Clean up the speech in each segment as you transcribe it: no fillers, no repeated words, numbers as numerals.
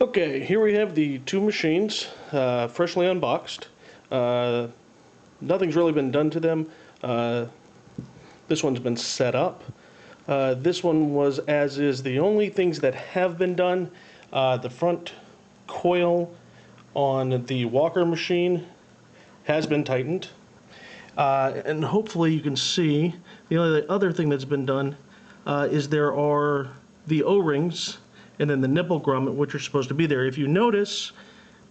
Okay, here we have the two machines, freshly unboxed. Nothing's really been done to them. This one's been set up. This one was as is. The only things that have been done, the front coil on the walker machine has been tightened. And hopefully you can see, the only other thing that's been done is there are the O-rings and then the nipple grommet, which are supposed to be there. If you notice,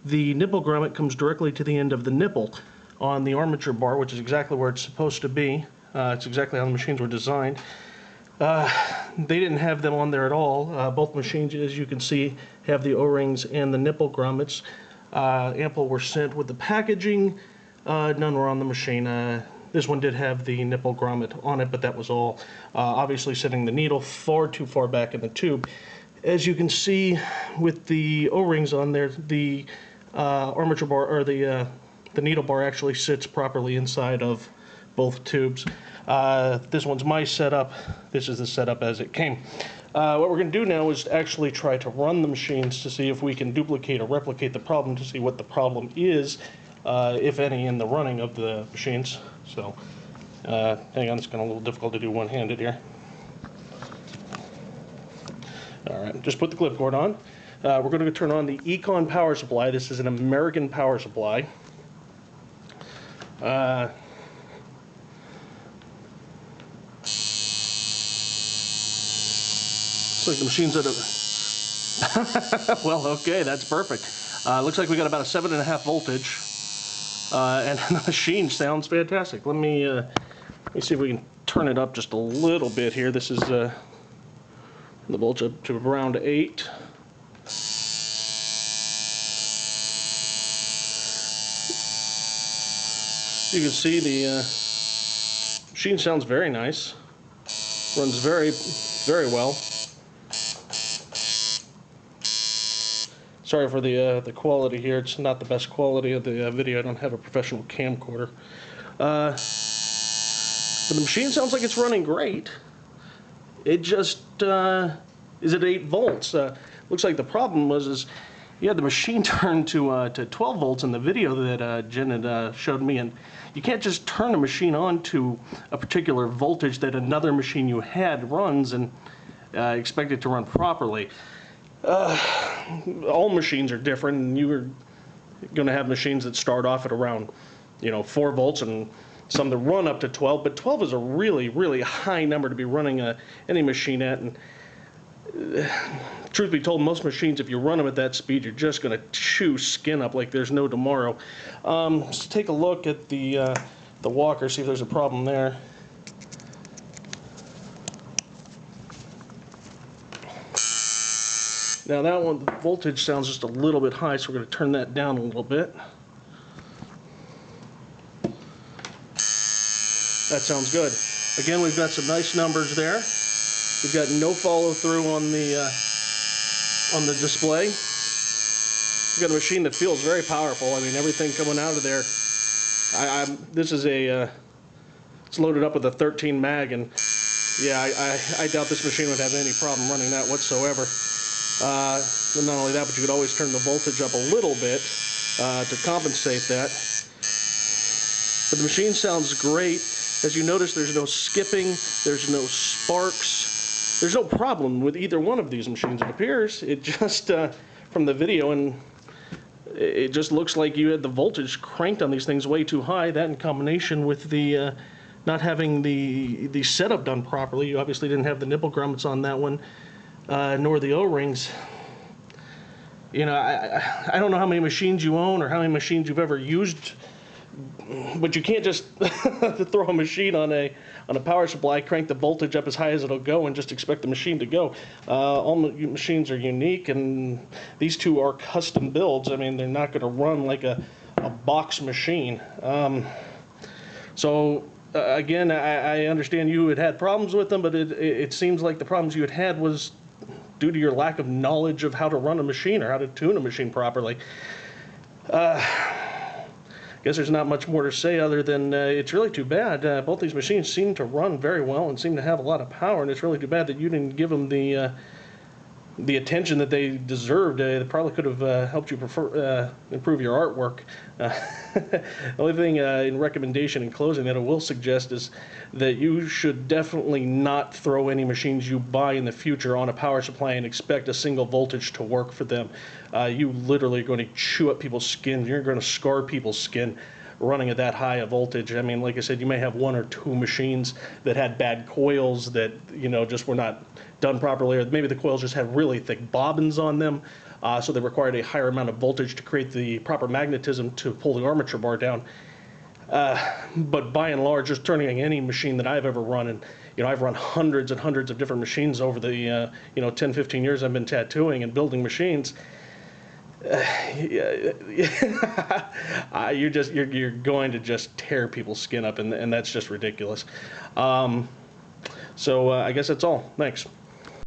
the nipple grommet comes directly to the end of the nipple on the armature bar, which is exactly where it's supposed to be. It's exactly how the machines were designed. They didn't have them on there at all. Both machines, as you can see, have the O-rings and the nipple grommets. Ample were sent with the packaging. None were on the machine. This one did have the nipple grommet on it, but that was all. Obviously setting the needle far too far back in the tube. As you can see with the O-rings on there, the armature bar, or the needle bar actually sits properly inside of both tubes. This one's my setup. This is the setup as it came. What we're going to do now is actually try to run the machines to see if we can duplicate or replicate the problem, to see what the problem is, if any, in the running of the machines. So, hang on, it's kind of a little difficult to do one-handed here. Alright, just put the clip cord on. We're going to turn on the Econ power supply. This is an American power supply. Looks like the machine's at a... Well, okay, that's perfect. Looks like we got about a 7.5 voltage. And the machine sounds fantastic. Let me see if we can turn it up just a little bit here. This is... the voltage up to around 8. You can see the machine sounds very nice. Runs very, very well. Sorry for the quality here. It's not the best quality of the video. I don't have a professional camcorder. But the machine sounds like it's running great. It just is at 8 volts. Looks like the problem was you had the machine turned to 12 volts in the video that Jen had showed me, and you can't just turn a machine on to a particular voltage that another machine you had runs and expect it to run properly. All machines are different, and you are going to have machines that start off at around 4 volts and some that run up to 12, but 12 is a really, really high number to be running any machine at. And truth be told, most machines, if you run them at that speed, you're just going to chew skin up like there's no tomorrow. Let's take a look at the walker, see if there's a problem there. Now that one, the voltage sounds just a little bit high, so we're going to turn that down a little bit. That sounds good. Again, we've got some nice numbers there. We've got no follow-through on the display. We've got a machine that feels very powerful. I mean, everything coming out of there. This is it's loaded up with a 13 mag, and yeah, I doubt this machine would have any problem running that whatsoever. And not only that, but you could always turn the voltage up a little bit to compensate that. But the machine sounds great. As you notice, there's no skipping, there's no sparks, there's no problem with either one of these machines, it appears. It just, from the video, and it just looks like you had the voltage cranked on these things way too high. That in combination with the not having the setup done properly. You obviously didn't have the nipple grommets on that one, nor the O-rings. I don't know how many machines you own or how many machines you've ever used, but you can't just throw a machine on a power supply, crank the voltage up as high as it'll go, and just expect the machine to go. All machines are unique, and these two are custom builds. I mean, they're not going to run like a box machine. Again, I understand you had problems with them, but it seems like the problems you had was due to your lack of knowledge of how to run a machine or how to tune a machine properly. Guess there's not much more to say other than it's really too bad. Both these machines seem to run very well and seem to have a lot of power, and it's really too bad that you didn't give them the the attention that they deserved. They probably could have helped you improve your artwork. The only thing in recommendation in closing that I will suggest is that you should definitely not throw any machines you buy in the future on a power supply and expect a single voltage to work for them. You literally are going to chew up people's skin. You're going to scar people's skin running at that high a voltage. I mean, like I said, you may have 1 or 2 machines that had bad coils that, you know, just were not done properly, or maybe the coils just had really thick bobbins on them, so they required a higher amount of voltage to create the proper magnetism to pull the armature bar down. But by and large, just turning any machine that I've ever run, and you know, I've run hundreds and hundreds of different machines over the you know, 10, 15 years I've been tattooing and building machines. You're going to just tear people's skin up, and that's just ridiculous. So I guess that's all. Thanks.